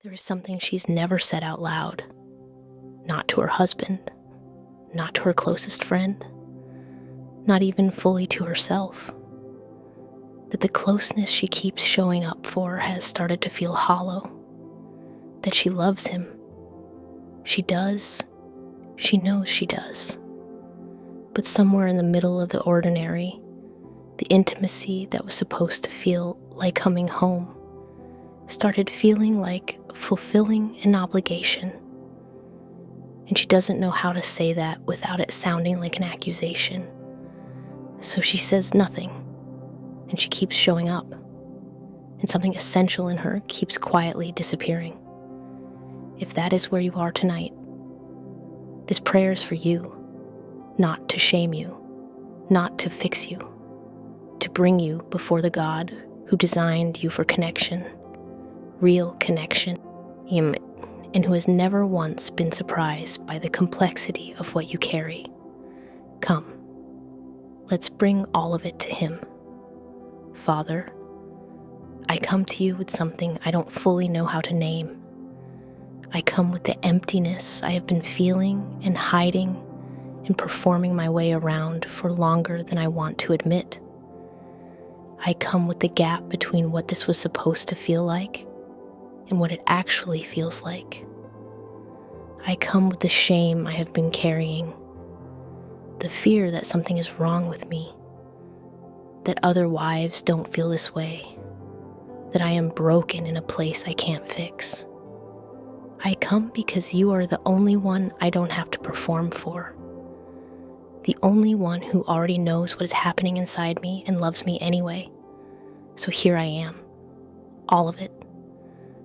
There is something she's never said out loud, not to her husband, not to her closest friend, not even fully to herself. That the closeness she keeps showing up for has started to feel hollow, that she loves him. She does. She knows she does. But somewhere in the middle of the ordinary, the intimacy that was supposed to feel like coming home started feeling like fulfilling an obligation. And she doesn't know how to say that without it sounding like an accusation. So she says nothing, and she keeps showing up, and something essential in her keeps quietly disappearing. If that is where you are tonight, this prayer is for you, not to shame you, not to fix you, to bring you before the God who designed you for connection, real connection, and who has never once been surprised by the complexity of what you carry. Come, let's bring all of it to him. Father, I come to you with something I don't fully know how to name. I come with the emptiness I have been feeling and hiding and performing my way around for longer than I want to admit. I come with the gap between what this was supposed to feel like and what it actually feels like. I come with the shame I have been carrying, the fear that something is wrong with me, that other wives don't feel this way, that I am broken in a place I can't fix. I come because you are the only one I don't have to perform for, the only one who already knows what is happening inside me and loves me anyway. So here I am, all of it.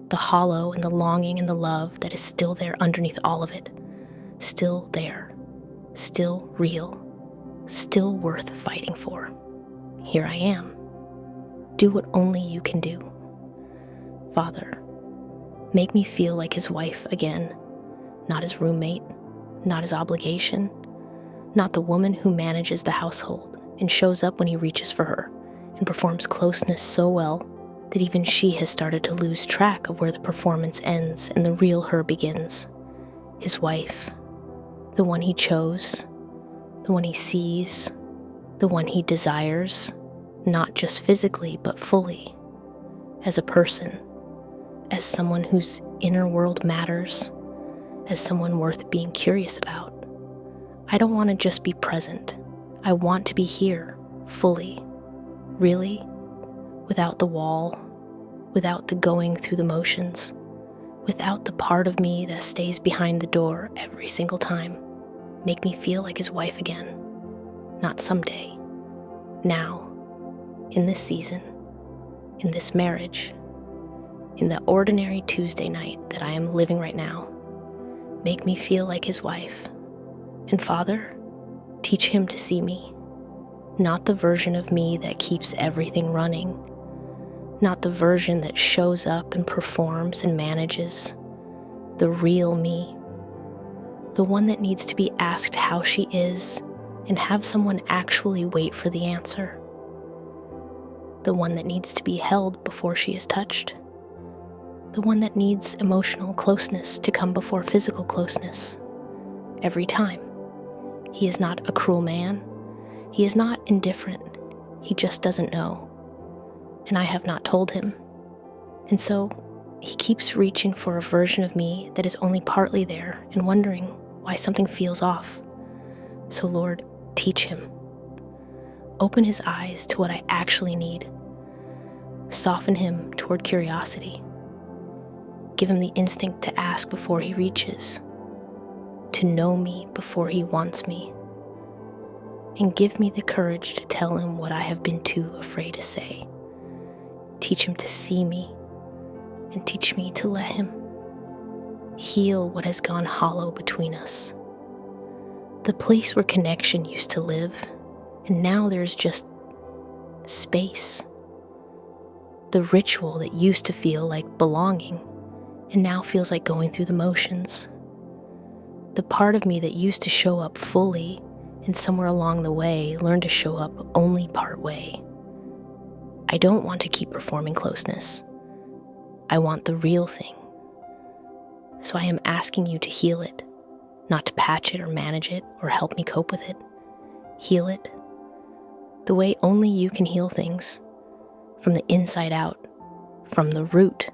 The hollow and the longing and the love that is still there underneath all of it. Still there. Still real. Still worth fighting for. Here I am. Do what only you can do. Father, make me feel like his wife again, not his roommate, not his obligation, not the woman who manages the household and shows up when he reaches for her and performs closeness so well that even she has started to lose track of where the performance ends and the real her begins. His wife, the one he chose, the one he sees, the one he desires, not just physically but fully, as a person, as someone whose inner world matters, as someone worth being curious about. I don't want to just be present. I want to be here, fully, really, without the wall, without the going through the motions, without the part of me that stays behind the door every single time. Make me feel like his wife again, not someday, now, in this season, in this marriage, in the ordinary Tuesday night that I am living right now. Make me feel like his wife. And Father, teach him to see me, not the version of me that keeps everything running, not the version that shows up and performs and manages, the real me, the one that needs to be asked how she is and have someone actually wait for the answer, the one that needs to be held before she is touched, the one that needs emotional closeness to come before physical closeness, every time. He is not a cruel man. He is not indifferent. He just doesn't know. And I have not told him. And so he keeps reaching for a version of me that is only partly there and wondering why something feels off. So Lord, teach him. Open his eyes to what I actually need. Soften him toward curiosity. Give him the instinct to ask before he reaches, to know me before he wants me, and give me the courage to tell him what I have been too afraid to say. Teach him to see me, and teach me to let him heal what has gone hollow between us. The place where connection used to live, and now there's just space. The ritual that used to feel like belonging, and now feels like going through the motions. The part of me that used to show up fully, and somewhere along the way learned to show up only part way. I don't want to keep performing closeness. I want the real thing, So I am asking you to heal it, not to patch it or manage it or help me cope with it. Heal it the way only you can heal things, from the inside out, from the root,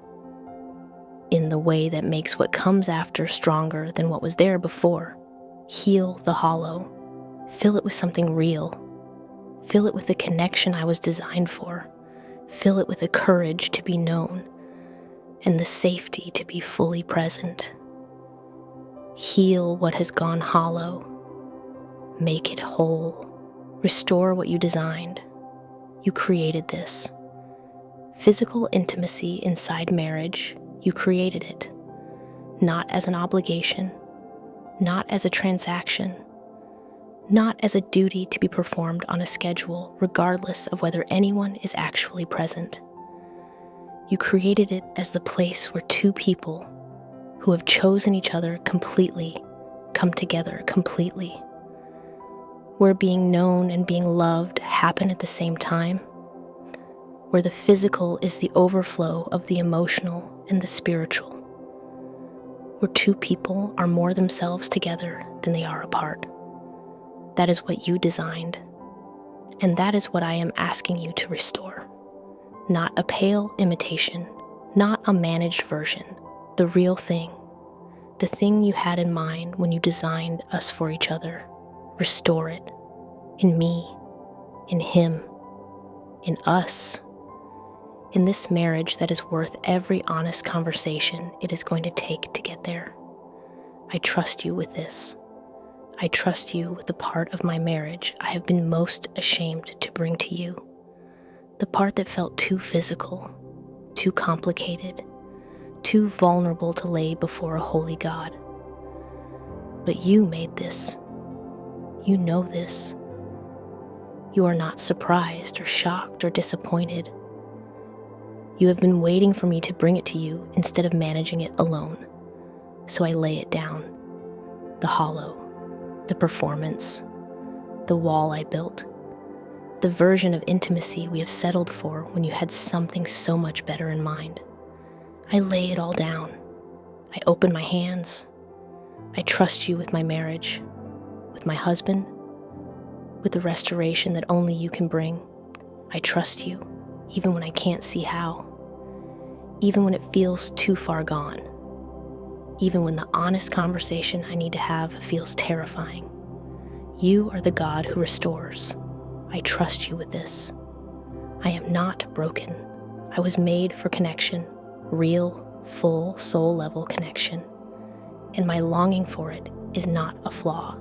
in the way that makes what comes after stronger than what was there before. Heal the hollow. Fill it with something real. Fill it with the connection I was designed for. Fill it with the courage to be known and the safety to be fully present. Heal what has gone hollow. Make it whole. Restore what you designed. You created this. Physical intimacy inside marriage, you created it. Not as an obligation, not as a transaction, not as a duty to be performed on a schedule, regardless of whether anyone is actually present. You created it as the place where two people who have chosen each other completely come together completely, where being known and being loved happen at the same time, where the physical is the overflow of the emotional and the spiritual, where two people are more themselves together than they are apart. That is what you designed, and that is what I am asking you to restore. Not a pale imitation, not a managed version, the real thing, the thing you had in mind when you designed us for each other. Restore it, in me, in him, in us, in this marriage that is worth every honest conversation it is going to take to get there. I trust you with this. I trust you with the part of my marriage I have been most ashamed to bring to you, the part that felt too physical, too complicated, too vulnerable to lay before a holy God. But you made this. You know this. You are not surprised or shocked or disappointed. You have been waiting for me to bring it to you instead of managing it alone. So I lay it down. The hollow, the performance, the wall I built, the version of intimacy we have settled for when you had something so much better in mind. I lay it all down. I open my hands. I trust you with my marriage, with my husband, with the restoration that only you can bring. I trust you, even when I can't see how, even when it feels too far gone, even when the honest conversation I need to have feels terrifying. You are the God who restores. I trust you with this. I am not broken. I was made for connection, real, full, soul-level connection, and my longing for it is not a flaw.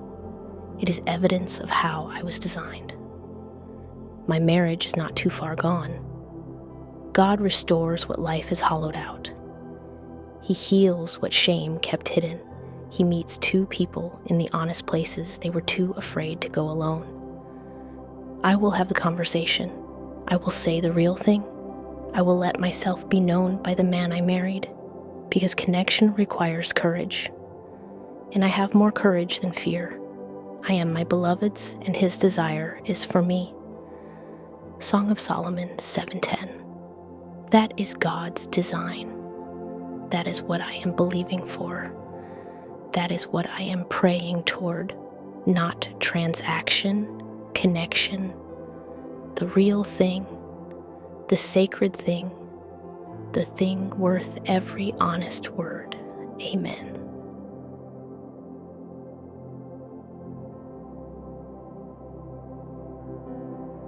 It is evidence of how I was designed. My marriage is not too far gone. God restores what life has hollowed out. He heals what shame kept hidden. He meets two people in the honest places they were too afraid to go alone. I will have the conversation. I will say the real thing. I will let myself be known by the man I married, because connection requires courage. And I have more courage than fear. I am my beloved's, and his desire is for me. Song of Solomon 7:10. That is God's design. That is what I am believing for. That is what I am praying toward. Not transaction, connection, the real thing, the sacred thing, the thing worth every honest word. Amen.